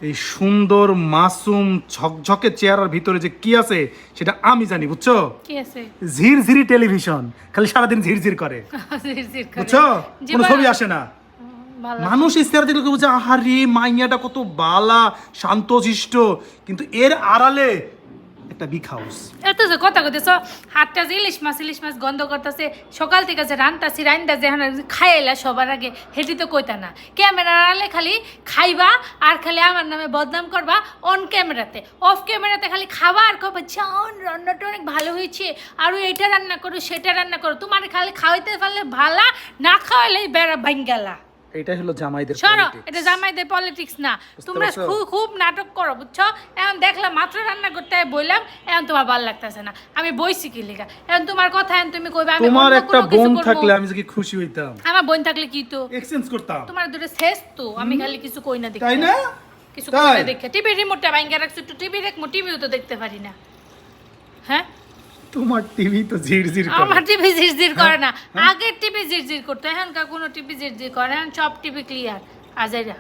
এই সুন্দর মাসুম ঝকঝকে চেহারার ভিতরে যে কি আছে সেটা আমি জানি, বুঝছো? কি আছে? ঝিরঝিরি টেলিভিশন, খালি সারাদিন ঝিরঝির করে, ঝিরঝির করে। বুঝছো? কোনো জীবন- ছবি আসে না। ভালো। মানুষ এই চেহারা দেখলে বুঝে আহারে মাইয়াটা কত বালা শান্তশিষ্ট, কিন্তু এর আড়ালে একটা বিগ হাউস। এত যে কথা কইতেছ, হাতটা যে ইলিশ মাছ গন্ধ করতেছে, সকাল থেকে যে রান্তাছি রান্দা যে খাইলা সবার আগে হেঁটি তো কইতা না। ক্যামেরার আড়ালে খালি খাইবা আর খালি আমার নামে বদনাম করবা অন ক্যামেরাতে, অফ ক্যামেরাতে খালি খাবা আর কবা চাউন রান্নাটা অনেক ভালো হয়েছে, আরও এটা রান্না করো সেটা রান্না করো। তোমার খালি খাওয়াইতে পারলে ভালা, না খাওয়াইলেই বেড়া ভাঙ্গালা। এটাই হলো জামাইদের শোনো, politics। এটা জামাইদের পলিটিক্স না। তোমরা পারছো? খুব খুব নাটক করো, বুঝছো? এখন দেখলাম মাত্র রান্না করতে বললাম, এখন তোমার ভালো লাগতেছে না। আমি বইছি কি লিগা? এখন তোমার কথা এখন তুমি কইবা আমি তোমার অন্য একটা কোনো কিছু বোন করবো। থাকলে আমি যদি খুশি হইতাম, আমার বোন থাকলে কি তো এক্সচেঞ্জ করতাম, তোমার দুটো শেষ তো, আমি খালি কিছু কই না দেখি। তাই না? কিছু তাই? কই না দেখে টিভি রিমোটটা ভাঙ্গা রাখছো, একটু টিভি দেখবো, টিভিও তো দেখতে পারি না। হ্যাঁ, তোমার টিভি তো ঝিরঝির করে। আমার টিভি ঝিরঝির করে না। হ্যাঁ। আগের টিভি ঝিরঝির করতো, এখনকার কোনো টিভি ঝিরঝির করে না। এখন সব টিভি ক্লিয়ার। আজাইরা